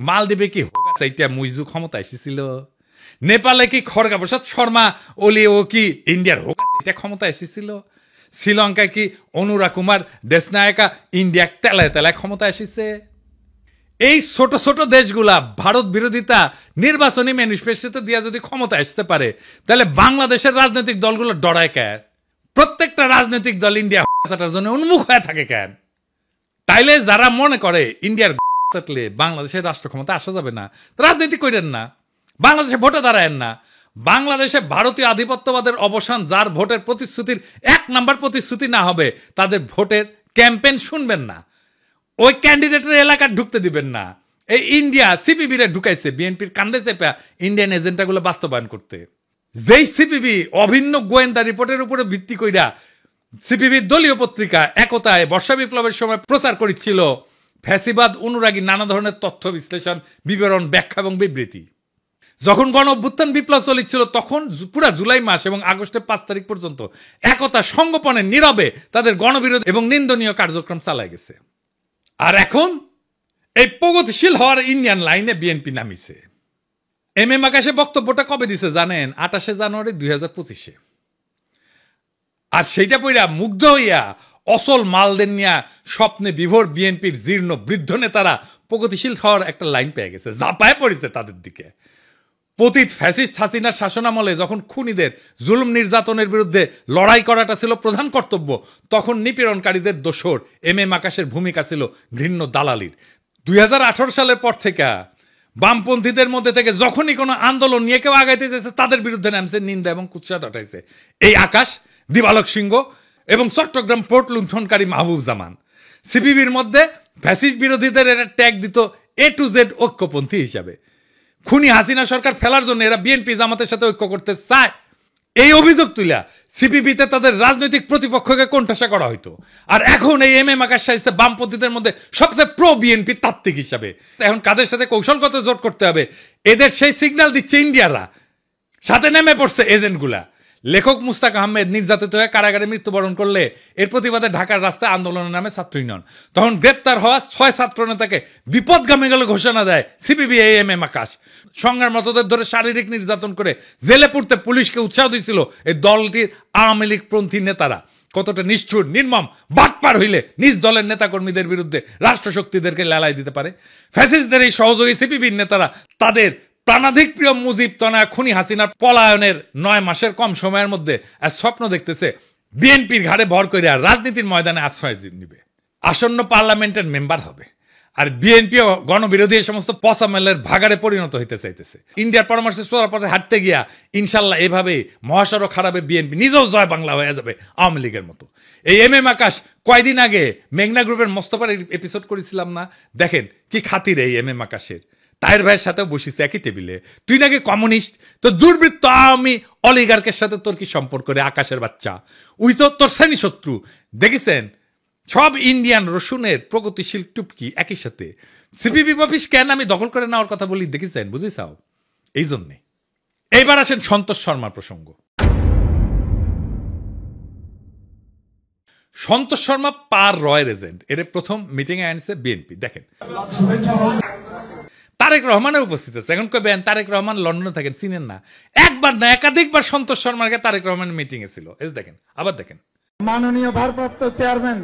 মালদ্বীপে কি হোগাচাইটা মুইজু ক্ষমতা এসেছিল? নেপালে কি খড়গা প্রসাদ শর্মা ওলি ও কি ইন্ডিয়ার হোগাচাইটা ক্ষমতা এসেছিল? শ্রীলঙ্কায় কি অনুরা কুমার দেশনায়কা ইন্ডিয়া তেলায় তেলায় ক্ষমতা এসেছে? এই ছোট ছোট দেশগুলা ভারত বিরোধিতা নির্বাচনী ম্যানিফেস্টোতে দিয়ে যদি ক্ষমতা আসতে পারে, তাহলে বাংলাদেশের রাজনৈতিক দলগুলো ডরায় কেন? প্রত্যেকটা রাজনৈতিক দল ইন্ডিয়া চাটার জন্য উন্মুখ হয়ে থাকে কেন? তাইলে যারা মনে করে ইন্ডিয়ার চাটলে বাংলাদেশের রাষ্ট্র ক্ষমতা আসা যাবে না, রাজনীতি করেন না, বাংলাদেশে ভোটে দাঁড়ায়েন না। বাংলাদেশে ভারতীয় আধিপত্যবাদের অবসান যার ভোটের প্রতিশ্রুতির 1 নাম্বার প্রতিশ্রুতি না হবে, তাদের ভোটের ক্যাম্পেইন শুনবেন না, ওই ক্যান্ডিডেটের এলাকা ঢুকতে দিবেন না। এই ইন্ডিয়া সিপিবিরে ঢুকাইছে বিএনপির কান্দে চেপা ইন্ডিয়ান এজেন্ডাগুলো বাস্তবায়ন করতে। যেই সিপিবি অভিন্ন গোয়েন্দা রিপোর্টের উপরে ভিত্তি কইরা সিপিবির দলীয় পত্রিকা একতায় বর্ষা বিপ্লবের সময় প্রচার করেছিল ফ্যাসিবাদ অনুরাগী নানা ধরনের তথ্য বিশ্লেষণ, বিবরণ, ব্যাখ্যা এবং বিবৃতি। যখন গণ অভ্যুত্থান বিপ্লব চলছিল তখন পুরা জুলাই মাস এবং আগস্টের 5 তারিখ পর্যন্ত একতা সংগোপনে নীরবে তাদের গণবিরোধী এবং নিন্দনীয় কার্যক্রম চালায় গেছে। আর এখন এই প্রগতিশীল হওয়ার ইন্ডিয়ান লাইনে বিএনপি নামিছে। এম আকাশে বক্তব্যটা কবে দিছে জানেন? 28 জানুয়ারি 2025-এ। আর সেইটা পইরা মুগ্ধ হইয়া অসল মালদের নিয়া স্বপ্নে বিভোর বিএনপির জীর্ণ বৃদ্ধ নেতারা প্রগতিশীল হওয়ার একটা লাইন পেয়ে গেছে, ঝাঁপায় পড়েছে তাদের দিকে। পতিত ফ্যাসিস্ট হাসিনার শাসনামলে যখন খুনিদের জুলুম নির্যাতনের বিরুদ্ধে লড়াই করাটা ছিল প্রধান কর্তব্য, তখন নিপীড়নকারীদের দোসর এম আকাশের ভূমিকা ছিল ঘৃণ্য দালালির। 2018 সালের পর থেকে বামপন্থীদের মধ্যে থেকে যখনই কোনো আন্দোলন নিয়ে কেউ আগাইতে চেয়েছে তাদের বিরুদ্ধে নামছে, নিন্দা এবং কুৎসা উঠাইছে এই আকাশ, দিবালক সিংহ এবং চট্টগ্রাম পোর্ট লুণ্ঠনকারী মাহবুব জামান। সিপিবির মধ্যে ফ্যাসিস্ট বিরোধীদের এরা ট্যাগ দিত A to Z ঐক্যপন্থী হিসাবে। খুনি হাসিনা সরকার ফেলার জন্য এরা বিএনপি জামাতের সাথে ঐক্য করতে চায়, এই অভিযোগ তুলে সিপিবিতে তাদের রাজনৈতিক প্রতিপক্ষকে কোণঠাসা করা হইতো। আর এখন এই এম আকাশ সাইছে বামপন্থীদের মধ্যে সবচেয়ে প্রো বিএনপি তাত্ত্বিক হিসাবে। এখন কাদের সাথে কৌশলগত জোট করতে হবে, এদের সেই সিগন্যাল দিচ্ছে ইন্ডিয়ারা, সাথে নেমে পড়ছে এজেন্টগুলা। লেখক মুস্তাক আহমেদ নির্যাতিত হয়ে কারাগারে মৃত্যুবরণ করলে এর প্রতিবাদে ঢাকার রাস্তায় আন্দোলনের নামে ছাত্র ইউনিয়ন। তখন গ্রেপ্তার হওয়া 6 ছাত্র নেতাকে বিপদগামী বলে ঘোষণা দেয় সিপিবি এম আকাশ। সংগ্রামরতদের ধরে শারীরিক নির্যাতন করে জেলে পুরতে পুলিশকে উৎসাহ দিয়েছিল এই দলটির আওয়ামী লীগপন্থী নেতারা। কতটা নিষ্ঠুর নির্মম বাটপার হইলে নিজ দলের নেতাকর্মীদের বিরুদ্ধে রাষ্ট্রশক্তিদেরকে লেলাই দিতে পারে। ফ্যাসিস্টদের এই সহযোগী সিপিবির নেতারা তাদের প্রাণাধিক প্রিয় মুজিব তনয়া খুনি হাসিনার পলায়নের 9 মাসের কম সময়ের মধ্যে স্বপ্ন দেখতেছে বিএনপির ঘাড়ে ভর করে রাজনীতির ময়দানে আশ্রয় নিবে, আসন্ন পার্লামেন্টের মেম্বার হবে। আর বিএনপিও গণবিরোধী এই সমস্ত পচামেলের ভাগাড়ে পরিণত হইতে চাইতেছে। ইন্ডিয়ার পরামর্শে সোয়ার পথে হাঁটতে গিয়া ইনশাল্লাহ এভাবেই মহাসড়ক খারাপে বিএনপি নিজেও জয় বাংলা হয়ে যাবে আওয়ামী লীগের মতো। এই এম আকাশ কয়দিন আগে মেঘনা গ্রুপের মোস্তফার এপিসোড করেছিলাম না? দেখেন কি খাতির এই এম আকাশের। তাহের ভাইয়ের সাথেও বসিছে একই টেবিলে। তুই নাকি কমিউনিস্ট, তো দুর্বৃত্ত আওয়ামী অলিগার্কের সাথে তোর কি সম্পর্ক রে আকাশের বাচ্চা? উই তো তোর শ্রেণী শত্রু। দেখেছেন সব ইন্ডিয়ান রসুনের প্রগতিশীল টুপকি একই সাথে। সিপিবি অফিস কেন আমি দখল করে নেওয়ার কথা বলি দেখেছেন, বুঝেছাও? এই জন্যে। এইবার আসেন সন্তোষ শর্মার প্রসঙ্গ। সন্তোষ শর্মা পার রয়ের এজেন্ট, এর প্রথম মিটিংয়ে আনছে বিএনপি। দেখেন তারেক রহমানের উপস্থিত আছে। এখন কবেন তারেক রহমান লন্ডনে থাকেন, চিনেন না? একবার না একাধিকবার সন্তোষ শর্মাকে তারেক রহমানের মিটিং এ ছিল। এই দেখেন, আবার দেখেন। মাননীয় ভারপ্রাপ্ত চেয়ারম্যান,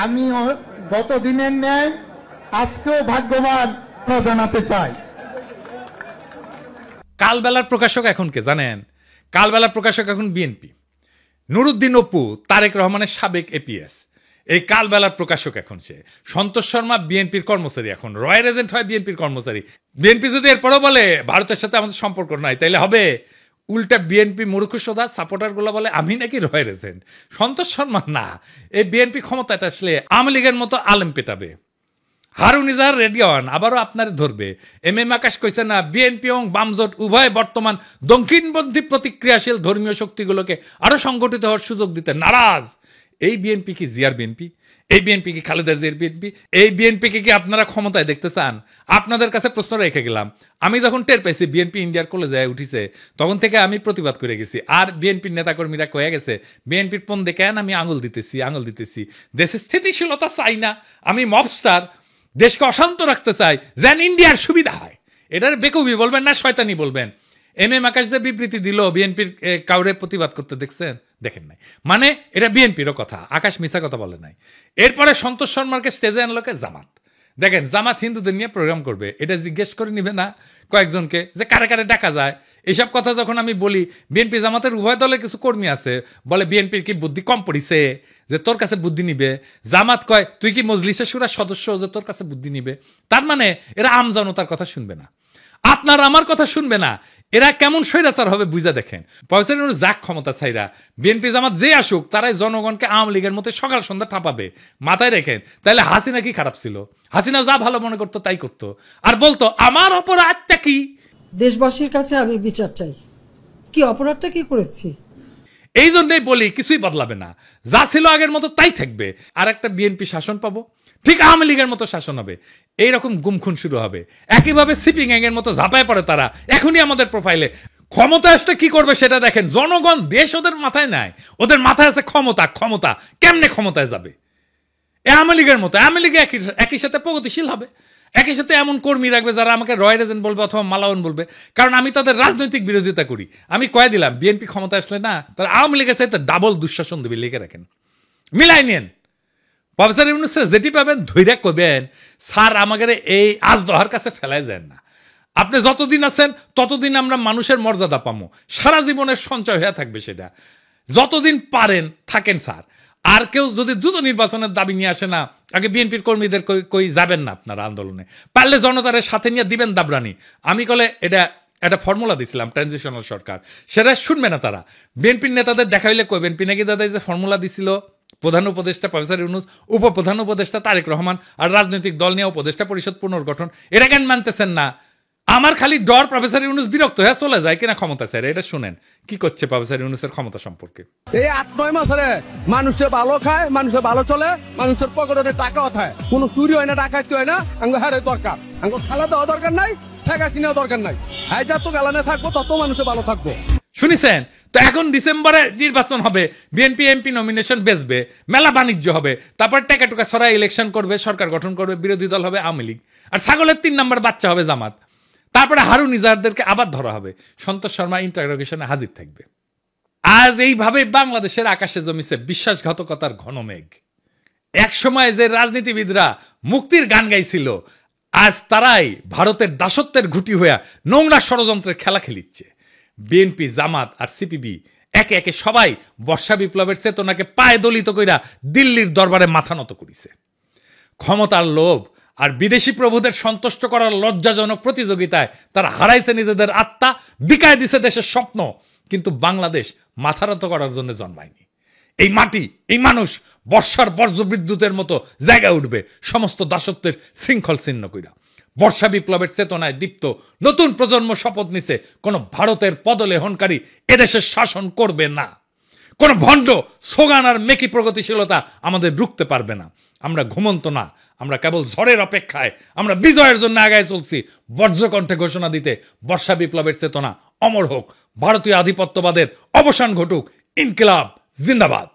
আমি গত দিনের ন্যায় আজকেও ভাগ্যবান জানাতে চাই। কালবেলার প্রকাশক এখন কে জানেন? কালবেলার প্রকাশক এখন বিএনপি। নুরুদ্দিন অপু তারেক রহমানের সাবেক এপিএস, এই কালবেলার প্রকাশক এখন সে। সন্তোষ শর্মা বিএনপির কর্মচারী, এখন রয়ের এজেন্ট হয় বিএনপির কর্মচারী। বিএনপি যদি এরপরও বলে ভারতের সাথে আমাদের সম্পর্ক নাই, তাইলে হবে উল্টা বিএনপি মূর্খসোদা সাপোর্টার গুলো বলে আমি নাকি রয়ের এজেন্ট। সন্তোষ শর্মা না, এই বিএনপি ক্ষমতায় আসলে আওয়ামী লীগের মতো আলেম পেটাবে। হারুন ইজাহার রেডি হন, আবারও আপনার ধরবে। এম আকাশ কইছে না বিএনপি এবং বামজোট উভয় বর্তমান দক্ষিণপন্থী প্রতিক্রিয়াশীল ধর্মীয় শক্তিগুলোকে আরো সংগঠিত হওয়ার সুযোগ দিতে নারাজ। এই বিএনপি কি জিয়ার বিএনপি? এই বিএনপি কি খালেদা জিয়ার বিএনপি? এই বিএনপিকে কি আপনারা ক্ষমতায় দেখতে চান? আপনাদের কাছে প্রশ্ন রেখে গেলাম। আমি যখন টের পাইছি বিএনপি ইন্ডিয়ার কলেজে উঠিছে, তখন থেকে আমি প্রতিবাদ করে গেছি। আর বিএনপির নেতাকর্মীরা কয়ে গেছে বিএনপির পণ দেখেন আমি আঙুল দিতেছি। দেশের স্থিতিশীলতা চাই না, আমি মবস্টার। দেশকে অশান্ত রাখতে চায়, যেন ইন্ডিয়ার সুবিধা হয়। এটার বেকুবি বলবেন না শয়তানি বলবেন। এম আকাশ যে বিবৃতি দিল বিএনপির কাউরে প্রতিবাদ করতে দেখছেন? দেখেন নাই। মানে এটা বিএনপিরও কথা, আকাশ মিছা কথা বলে নাই। এরপরে সন্তোষ শর্মাকে স্টেজে আনলোকে জামাত। দেখেন জামাত হিন্দুদের নিয়ে প্রোগ্রাম করবে, এটা জিজ্ঞেস করে নিবে না কয়েকজনকে যে কারে কারে ডাকা যায়? এইসব কথা যখন আমি বলি, বিএনপি জামাতের উভয় দলের কিছু কর্মী আছে বলে বিএনপির কি বুদ্ধি কম পড়িছে যে তোর কাছে বুদ্ধি নিবে? জামাত কয় তুই কি মজলিসে শুরার সদস্য যে তোর কাছে বুদ্ধি নিবে? তার মানে এরা আমজনতার কথা শুনবে না, আপনার আমার কথা শুনবে না। এরা কেমন স্বৈরাচার হবে বুঝা দেখেন। প্রফেসর যাক ক্ষমতা ছাইরা বিএনপি জামাত যে আসুক তারাই জনগণকে আওয়ামী লীগের মতো সকাল সন্ধ্যা ঠাপাবে, মাথায় রেখেন। তাহলে হাসিনা কি খারাপ ছিল? হাসিনা যা ভালো মনে করতো তাই করতো, আর বলতো আমার অপরাধটা কি? দেশবাসীর কাছে আমি বিচার চাই, কি অপরাধটা কি করেছি। এই জন্যই বলি কিছুই বদলাবে না, যা ছিল আগের মতো তাই থাকবে। আর একটা বিএনপি শাসন পাবো, ঠিক আওয়ামী লীগের মতো শাসন হবে। এইরকম গুমখুন শুরু হবে, একইভাবে সিপিং এর মতো ঝাঁপায় পড়ে তারা। এখনই আমাদের প্রোফাইলে ক্ষমতা আসলে কি করবে সেটা দেখেন। জনগণ দেশ ওদের মাথায় নাই, ওদের মাথায় আছে ক্ষমতা। ক্ষমতা কেমনে ক্ষমতায় যাবে? আওয়ামী লীগের মতো। আওয়ামী লীগ একই সাথে প্রগতিশীল হবে, একই সাথে এমন কর্মী রাখবে যারা আমাকে রয় রেজেন্ট বলবে অথবা মালাউন বলবে, কারণ আমি তাদের রাজনৈতিক বিরোধিতা করি। আমি কয়ে দিলাম বিএনপি ক্ষমতা আসলে না, তারা আওয়ামী লীগের সাথে ডাবল দুঃশাসন দেবে, লিখে রাখেন, মিলাই নিয়েন। প্রফেসর ইউনূস যেটি পাবেন ধৈর্য করবেন, স্যার আমাদের এই আজ দহার কাছে ফেলায় যায় না। আপনি যতদিন আছেন ততদিন আমরা মানুষের মর্যাদা পাবো, সারা জীবনের সঞ্চয় হয়ে থাকবে সেটা। যতদিন পারেন থাকেন স্যার। আর কেউ যদি দ্রুত নির্বাচনের দাবি নিয়ে আসে না, আগে বিএনপির কর্মীদের কই যাবেন না আপনারা আন্দোলনে, পারলে জনতারের সাথে নিয়ে দিবেন দাবরানি। আমি কলে এটা একটা ফর্মুলা দিছিলাম ট্রানজিশনাল সরকার, সেটা শুনবে না তারা। বিএনপির নেতাদের দেখাইলে কইবেন পিনাকি দাদা যে ফর্মুলা দিছিল, প্রধান উপদেষ্টা প্রফেসর ইউনূস, উপপ্রধান উপদেষ্টা তারেক রহমান, আর রাজনৈতিক দল নিয়ে উপদেষ্টা পরিষদ পুনর্গঠন, এটা কেন মানতেছেন না? আমার খালি ডর প্রফেসর ইউনূস বিরক্ত হয়ে চলে যায় কিনা ক্ষমতা স্যার। এটা শুনেন কি করছে প্রফেসর ইউনূসের ক্ষমতা সম্পর্কে। এই 8-9 মাসে মানুষের ভালো খায়, মানুষের ভালো চলে, মানুষের পকেটে টাকাও থাকে, কোনো চুরি হয় না, ডাকাতি হয় না। আঙ্গ হারে দরকার, আঙ্গ খালা দেওয়া দরকার নাই, টাকা কিনাও দরকার নাই। হ্যাঁ যত গালানে থাকবো তত মানুষের ভালো থাকবো। শুনিছেন তো? এখন ডিসেম্বরে নির্বাচন হবে, বিএনপি এমপি নমিনেশন বেচবে, মেলা বাণিজ্য হবে, তারপর টাকা টুকা ছড়াই ইলেকশন করবে, সরকার গঠন করবে, বিরোধী দল হবে আওয়ামী লীগ, আর ছাগলের 3 নম্বর বাচ্চা হবে জামাত। তারপরে হারুন নিজারদেরকে আবার ধরা হবে, সন্তোষ শর্মা ইন্টারোগেশনে হাজির থাকবে। আজ এইভাবে বাংলাদেশের আকাশে জমিছে বিশ্বাসঘাতকতার ঘন মেঘ। এক সময় যে রাজনীতিবিদরা মুক্তির গান গাইছিল, আজ তারাই ভারতের দাসত্বের ঘুঁটি হইয়া নোংরা ষড়যন্ত্রের খেলা খেলিচ্ছে। বিএনপি জামাত আর সিপিবি একে একে সবাই বর্ষা বিপ্লবের চেতনাকে পায়ে দলিত কইরা দিল্লির দরবারে মাথা নত করিছে। ক্ষমতার লোভ আর বিদেশি প্রভুদের সন্তুষ্ট করার লজ্জাজনক প্রতিযোগিতায় তারা হারাইছে নিজেদের আত্মা, বিকায় দিছে দেশের স্বপ্ন। কিন্তু বাংলাদেশ মাথারত করার জন্য জন্মায়নি। এই মাটি, এই মানুষ বর্ষার বর্জ্য বিদ্যুতের মতো জায়গায় উঠবে সমস্ত দাসত্বের শৃঙ্খল ছিন্ন কইরা। বর্ষা বিপ্লবের চেতনায় দীপ্ত নতুন প্রজন্ম শপথ নিছে, কোন ভারতের পদলেহনকারী এদেশের শাসন করবে না। কোন ভণ্ড সোগান আর মেকি প্রগতিশীলতা আমাদের রুখতে পারবে না। আমরা ঘুমন্ত না, আমরা কেবল ঝড়ের অপেক্ষায়। আমরা বিজয়ের জন্য আগায় চলছি, বজ্রকণ্ঠে ঘোষণা দিতে বর্ষা বিপ্লবের চেতনা অমর হোক, ভারতীয় আধিপত্যবাদের অবসান ঘটুক, ইনকিলাব জিন্দাবাদ।